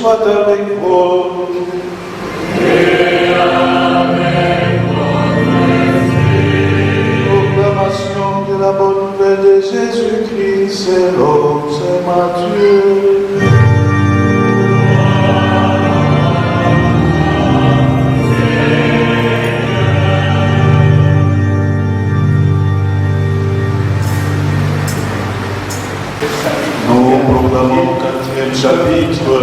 soit avec vous. Et avec votre esprit. Proclamation de la bonne nouvelle de Jésus-Christ selon saint Matthieu. Nous proclamons le 4e chapitre,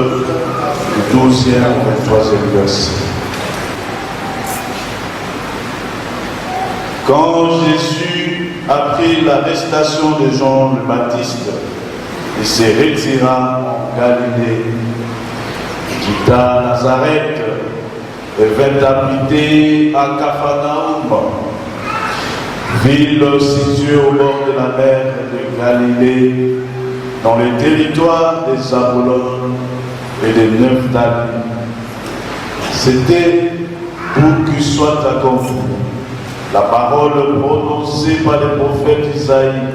du 12e au 23e verset. Quand Jésus apprit l'arrestation de Jean le Baptiste, il se retira en Galilée, quitta Nazareth et vint habiter à Capharnaüm, ville située au bord de la mer de Galilée, dans le territoire des Zabulon et des Nephtali. C'était pour qu'il soit accompli la parole prononcée par le prophète Isaïe.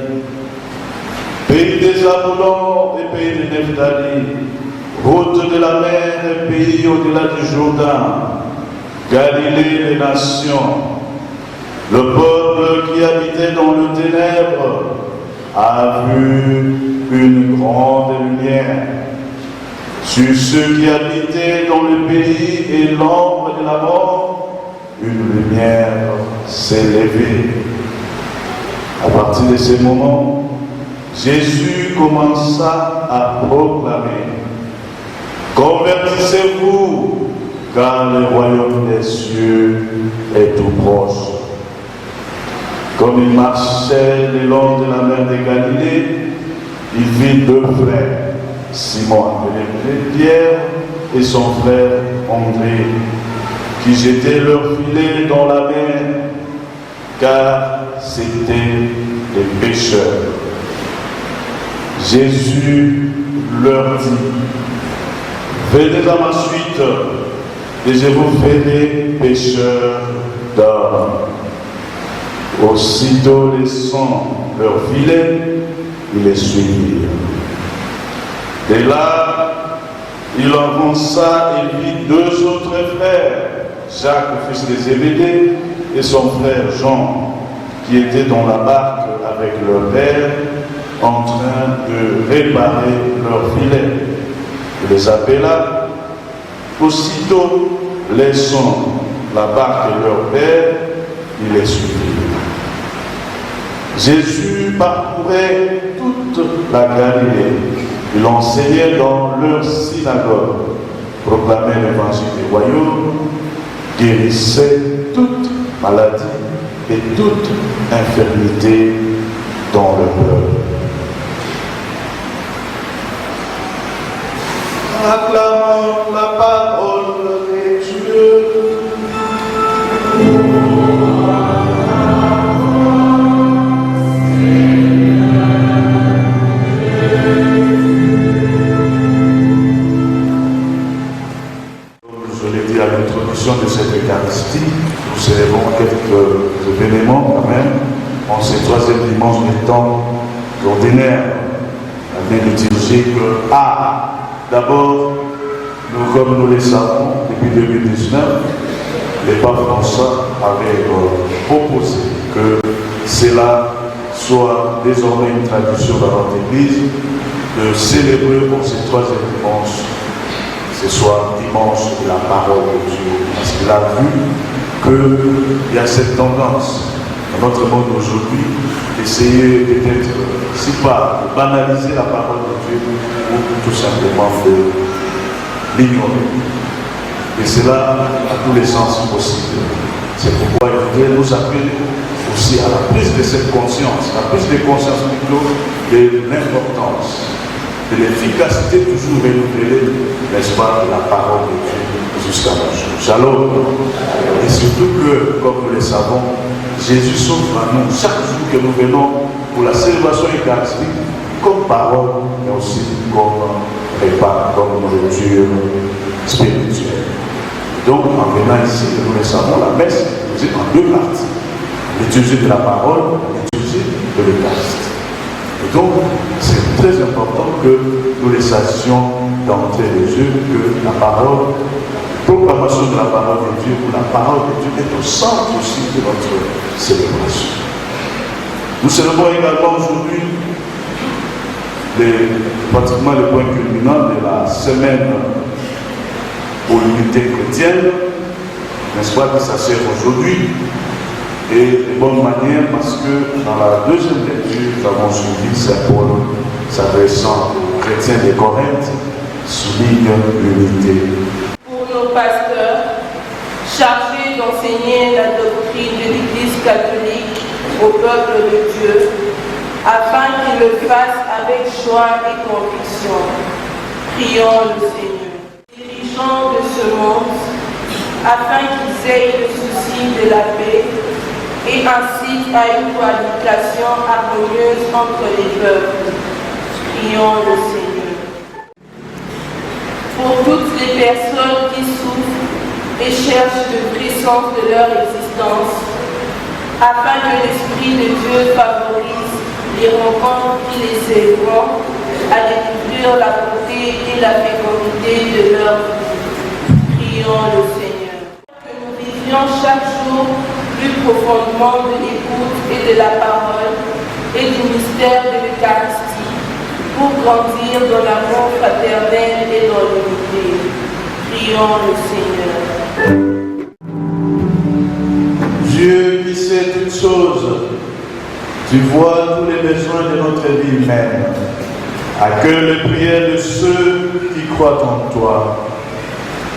Pays des Zabulon et pays des Nephtali, route de la mer et pays au-delà du Jourdain, Galilée des nations, le peuple qui habitait dans le ténèbre a vu une grande lumière. Sur ceux qui habitaient dans le pays et l'ombre de la mort, une lumière s'est levée. À partir de ce moment, Jésus commença à proclamer: convertissez-vous, car le royaume des cieux est tout proche. Comme il marchait le long de la mer de Galilée, il vit deux frères, Simon appelé Pierre et son frère André, qui jetaient leur filet dans la mer, car c'étaient des pêcheurs. Jésus leur dit: venez à ma suite, et je vous ferai pêcheurs d'hommes. Aussitôt laissant leur filet, ils les suivirent. Dès là, il avança et vit deux autres frères, Jacques, fils de Zébédée, et son frère Jean, qui étaient dans la barque avec leur père, en train de réparer leur filet. Il les appela. Aussitôt, laissant la barque et leur père, il les suivit. Jésus parcourait toute la Galilée. Il enseignait dans leur synagogue, proclamait l'évangile du royaume, guérissait toute maladie et toute infirmité dans le peuple. Acclamons la parole de Dieu. De cette Eucharistie, nous célébrons quelques événements quand même en ce troisième dimanche du temps ordinaire, la liturgique A. D'abord, nous, comme nous le savons, depuis 2019, le pape François avait proposé que cela soit désormais une tradition dans notre Église de célébrer pour ce troisième dimanche, ce soit dimanche de la parole de Dieu, parce qu'il a vu qu'il y a cette tendance dans notre monde aujourd'hui d'essayer peut-être, si pas de banaliser la parole de Dieu, ou tout simplement de l'ignorer. Et cela à tous les sens possibles. C'est pourquoi il voudrait nous appeler aussi à la prise de cette conscience, la prise de conscience plutôt de l'importance, de l'efficacité toujours renouvelée, n'est-ce pas, de la parole de Dieu jusqu'à nos jours. Shalom. Et surtout que, comme nous le savons, Jésus s'offre à nous chaque jour que nous venons pour la célébration eucharistique comme parole, mais aussi comme repas, comme nourriture spirituelle. Donc, en venant ici, nous le savons, la messe est en deux parties. L'étude de la parole, l'étude de l'Eucharistie. Et donc, c'est c'est très important que nous les sachions d'entrée de jeu, que la parole, proclamation de la parole de Dieu, où la parole de Dieu est au centre aussi de notre célébration. Nous célébrons également aujourd'hui pratiquement le point culminant de la semaine pour l'unité chrétienne, n'est-ce pas, qui s'achève aujourd'hui, et de bonne manière parce que dans la deuxième lecture, nous avons suivi Saint Paul s'adressant aux chrétiens de Corinthe, souligne l'unité. Pour nos pasteurs, chargés d'enseigner la doctrine de l'Église catholique au peuple de Dieu, afin qu'ils le fassent avec joie et conviction. Prions le Seigneur. Dirigeants de ce monde, afin qu'ils aient le souci de la paix et incitent à une cohabitation harmonieuse entre les peuples. Prions le Seigneur. Pour toutes les personnes qui souffrent et cherchent le vrai sens de leur existence, afin que l'Esprit de Dieu favorise les rencontres qui les aideront à découvrir la beauté et la fécondité de leur vie. Prions le Seigneur. Que nous vivions chaque jour plus profondément de l'écoute et de la parole et du mystère de l'Eucharistie pour grandir dans l'amour fraternel et dans l'unité. Prions le Seigneur. Dieu qui sait toutes choses, tu vois tous les besoins de notre vie humaine. Accueille les prières de ceux qui croient en toi.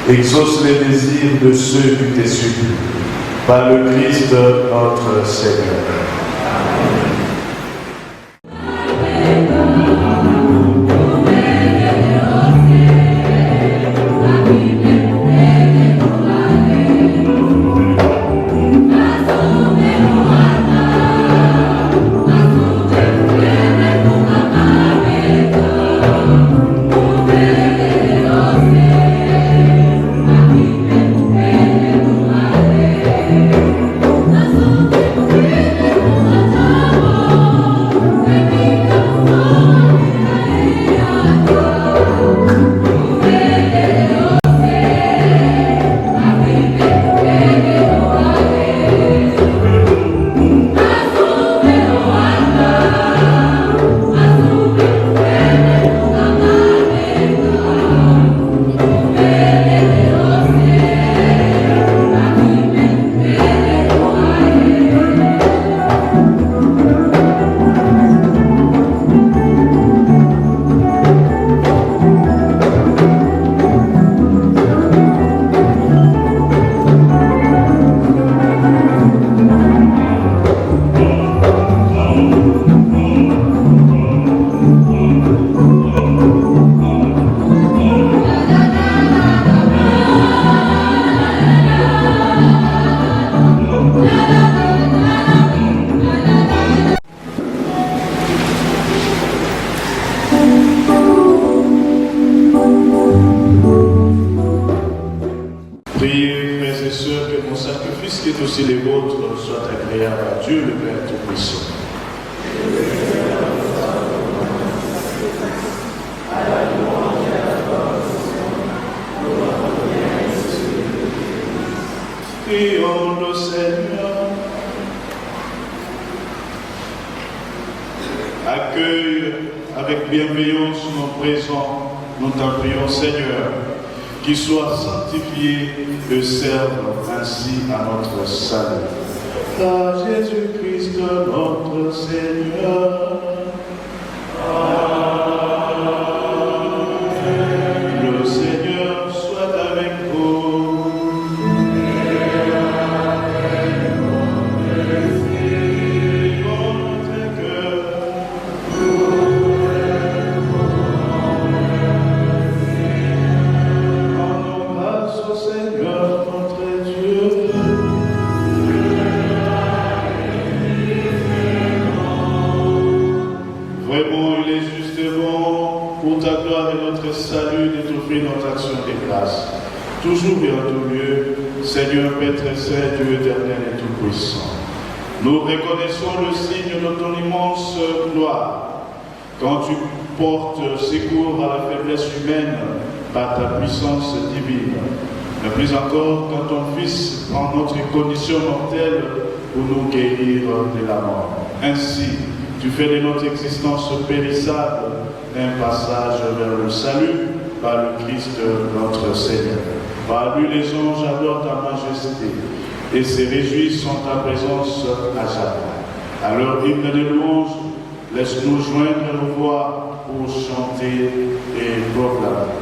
Exauce les désirs de ceux qui te supplient. Par le Christ notre Seigneur. Prions le Seigneur. Accueille avec bienveillance nos présents. Nous t'en prions, Seigneur, qu'ils soient sanctifiés et servent ainsi à notre salut. Par Jésus-Christ, notre Seigneur. Le Seigneur soit avec vous. Salut de t'offrir notre action de grâce. Toujours et en tout lieu, Seigneur, Père très saint, Dieu éternel et tout-puissant. Nous reconnaissons le signe de ton immense gloire quand tu portes secours à la faiblesse humaine par ta puissance divine. Mais plus encore, quand ton Fils prend notre condition mortelle pour nous guérir de la mort. Ainsi, tu fais de notre existence périssable un passage vers le salut par le Christ notre Seigneur. Par lui, les anges adorent ta majesté et se réjouissent en ta présence à jamais. À leur hymne de louange, laisse-nous joindre nos voix pour chanter et proclamer.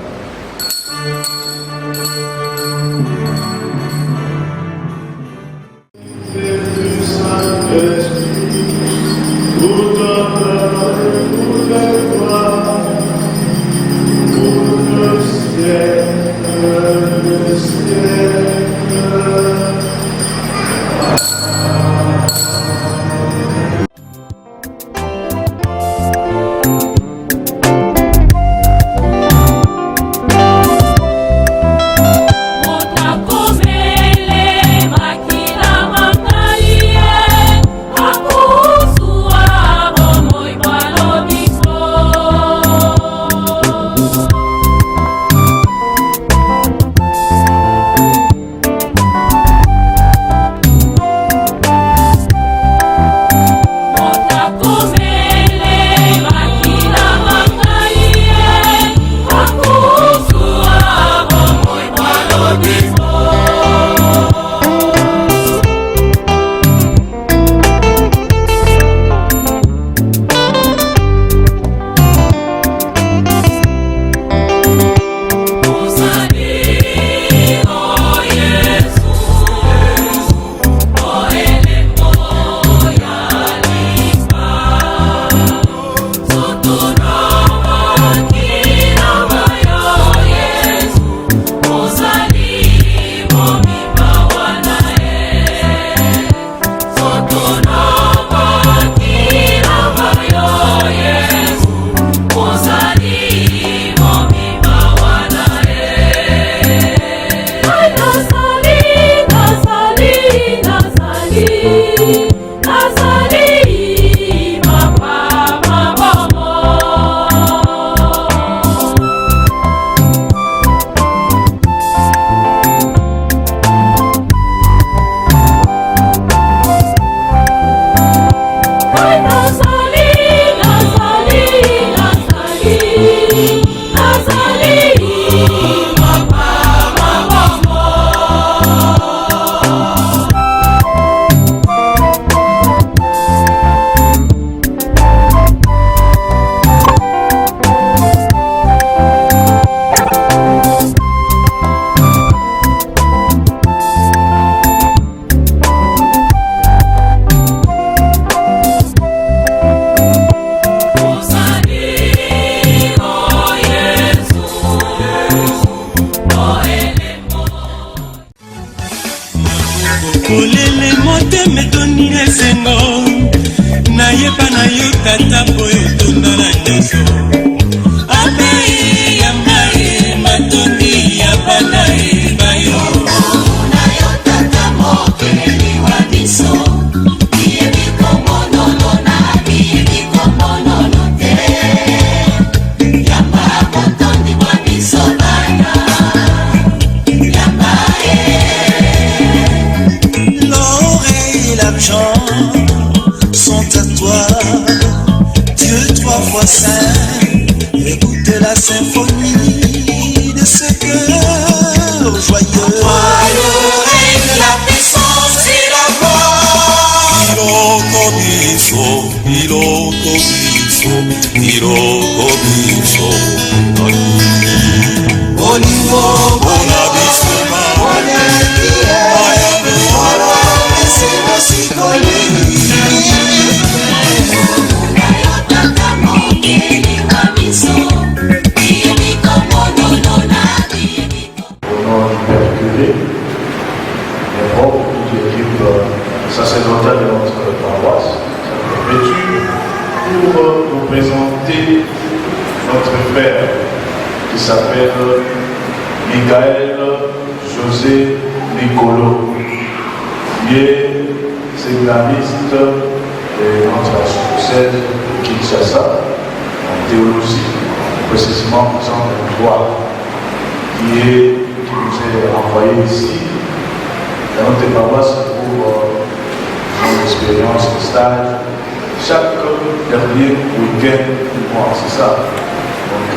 Sacerdotale de notre paroisse, pour nous présenter notre frère qui s'appelle Michael José Nicolo, qui est séminariste de notre archidiocèse de Kinshasa, théologie, précisément faisant le droit, qui nous est envoyé ici. Dans notre paroisse pour mon expérience de stage, chaque dernier week-end du mois, c'est ça. Donc,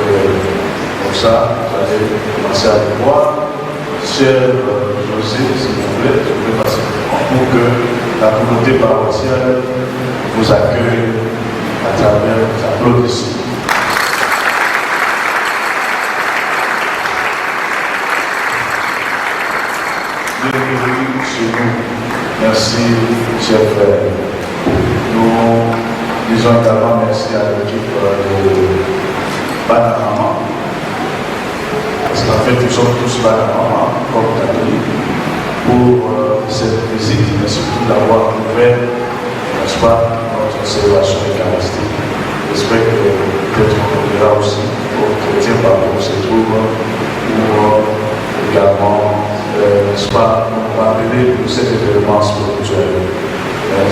comme ça, vous allez commencer à le voir. Cher José, s'il vous plaît, je voulais passer pour que la communauté paroissiale vous accueille à travers les applaudissements. Bienvenue chez nous. Merci, chers frères. Nous disons également merci à l'équipe de Banamama. Parce qu'en fait, nous sommes tous Banamama, comme catholiques, pour cette visite, mais surtout d'avoir ouvert, n'est-ce pas, notre célébration eucharistique. J'espère que peut-être on verra aussi aux chrétiens parmi nous se trouvent, ou également, n'est-ce pas, nous rappeler de cet événement spirituel.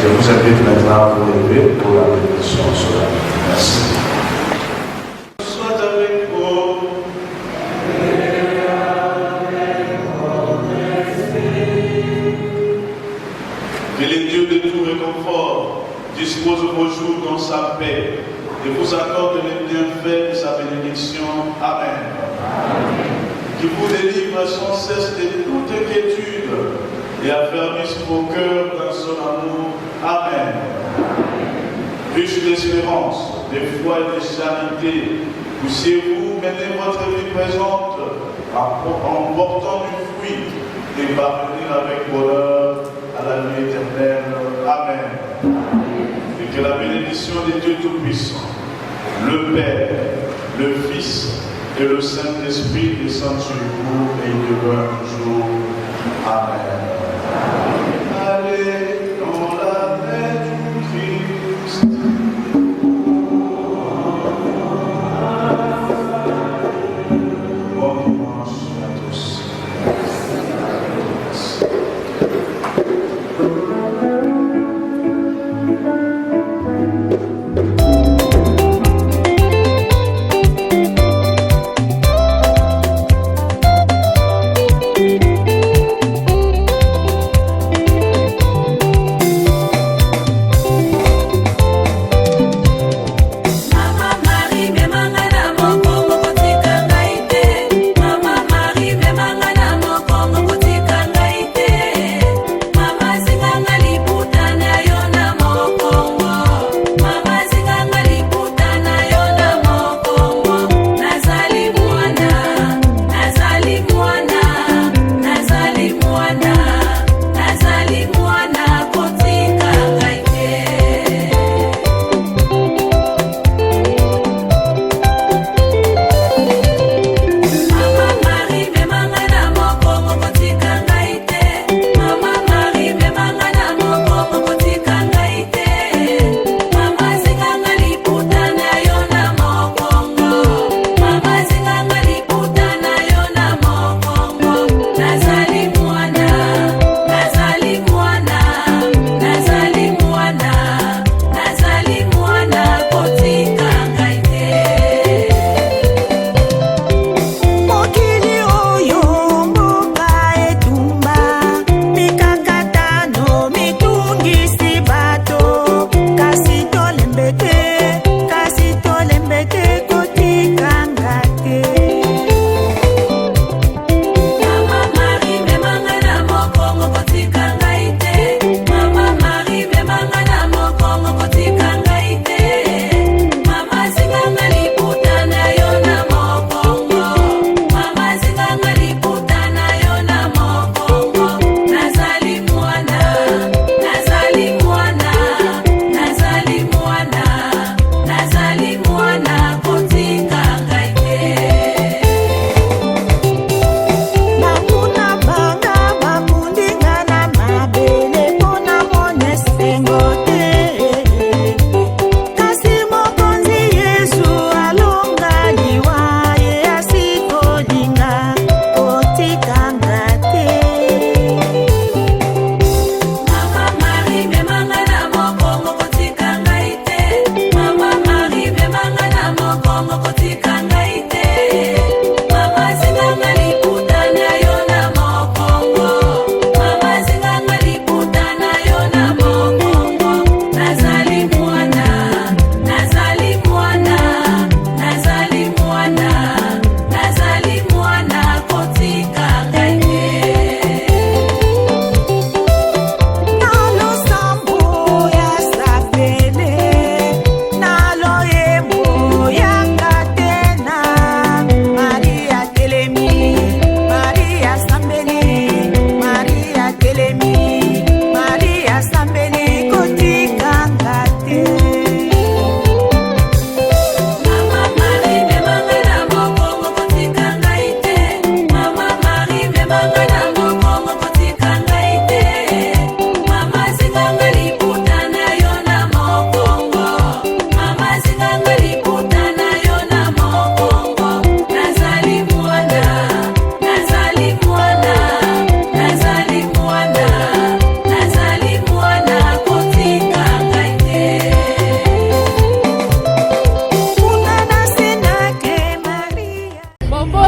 Je vous invite maintenant à vous lever pour la bénédiction solennelle. Merci. Soit avec vous. Que le Dieu de tout réconfort dispose vos jours dans sa paix et vous accorde les bienfaits de sa bénédiction. Amen. Qui vous délivre sans cesse de toute inquiétude et affermisse vos cœurs dans son amour. Amen. Riche d'espérance, de foi et de charité, puissiez-vous mener votre vie présente en portant du fruit et parvenir avec bonheur à la vie éternelle. Amen. Et que la bénédiction de Dieu Tout-Puissant, le Père, le Fils et le Saint-Esprit descendent sur vous et demeurent toujours. Amen. Allez dans la paix du Christ. Bon dimanche à tous.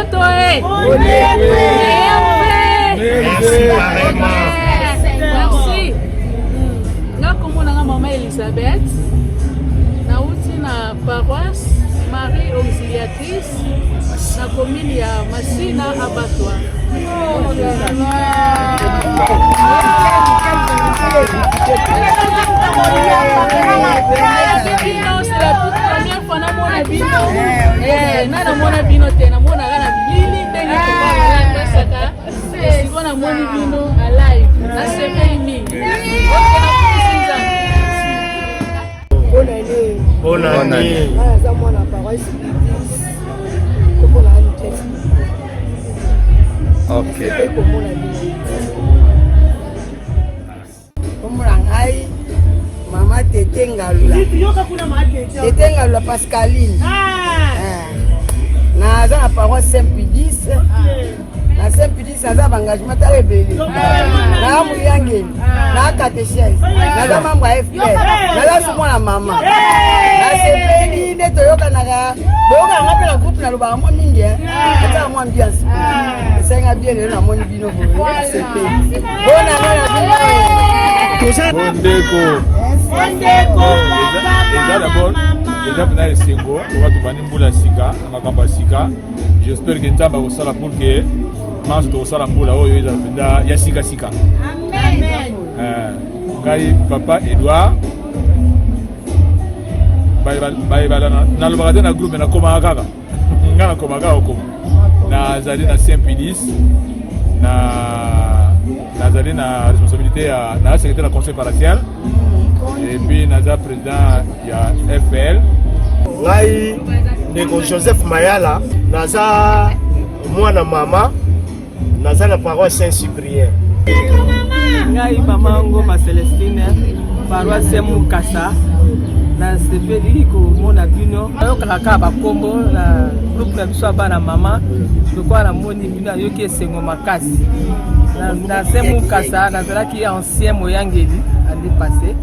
Boboto, Merci, pareillement. Merci. Nga kombo nanga Mama Elisabeth. Nauti na paroisse Marie Auxiliatrice na commune ya Masina Abattoir. C'est la toute première fois na mona bino. Na mona bino te na mona na bilili ndenge tokala pesaka. Siko na moni bino alive. Na semaine mingi. Bonne année. Ok. Mama Tete Ngalula. Tete Ngalula Pascaline. Na za paroisse Saint-Pédis. Na Saint-Pédis na za engagement ta rebelle. Na muyangeli. Na catéchèse. Na za membre ya FPR. Na za somo na mama. Na sepeli ne toyoka na ga. Boka ngape na groupe na loba mo mingi. Ata mo ambiance. Senga bien le na moni bino bo. Sepeli. Bona na bino. Déjà d'abord, déjà pendant les Sengo, on va demander Mboula Sika, Makamba Sika. J'espère que Ntamba va ça pour que mange de ça la Mboula oh il y a Sika Sika. Amen. Ngai papa Edouard. Na le magasin na groupe na koma kaka. Ngana koma kaka okoma. Na zali na Saint-Pédis na nazali na responsabilité à la secrétaire du conseil paroissial et puis naza président ya FPL. Ngai ndeko Joseph Mayala naza mwana mama naza na paroisse Saint-Cyprien. Ngai mama Ngoma Celestine paroisse Mukasa na sepeli ko mona bino ayokaka bakombo na groupe na biso bana mama lokwa na moni bino ayoki esengo makasi na semu kasa nazalaki ancien moyangeli année passée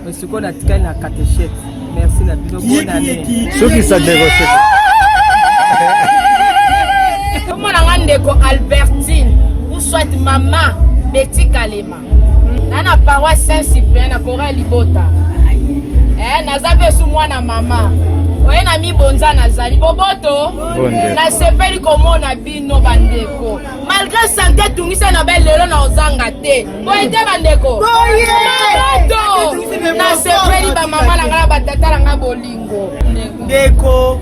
mais ce qu'on a tika na catéchète. Merci na bino bonne année. Ceux qui ça négocié. Comment la ndeko Albertine ou soit maman Betty Kalema. Na paroisse Saint-Cyprien na Kora Libota. Nazabe sou mwana mama. Oye na mi bonza nazali boboto. Na sepeli komona bino bandeko. Malgré santé tungisa na bel lelo na ozanga te. Boye te bandeko. Boboto. Na sepeli ba mama na ngala batata na nga bolingo. Ndeko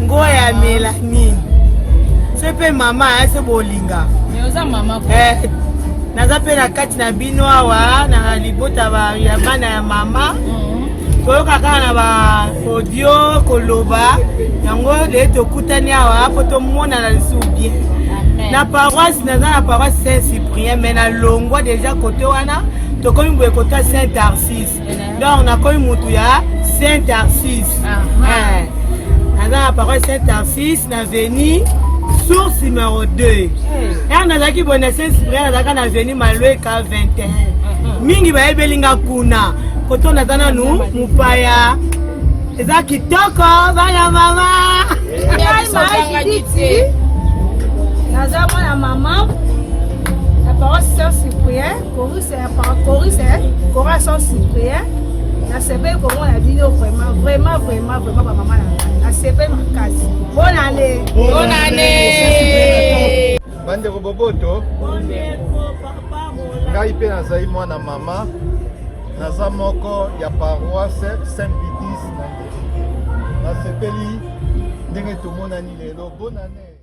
ngoya Melanie. Sepe mama ase bolinga. Yoza mama. Nazape na kati na bino awa na libota ba ya bana ya mama. Koyoka kana ba audio koloba yango de tokutani awa po to mona na lisubi na paroisse na paroisse Saint-Cyprien mais na longwa déjà côté wana to komi boye côté Saint-Tarsis donc na komi mutu ya Saint-Tarsis na paroisse Saint-Tarsis na veni source numéro 2 na zaki bonne Saint-Cyprien na na veni Malweka 21 mingi ba ebelinga kuna koto natana nu mupaya eza kitoko bana mama naza mwana mama la paroisse Saint-Cyprien Cora Saint-Cyprien na sebe komona bino vraiment ba mama na sebe makasi bonne année Bandeko boboto ngai pe nazali mwana mama naza moko ya paroisse Saint-Pédis na sepeli ndenge tomonani lelo bonne année.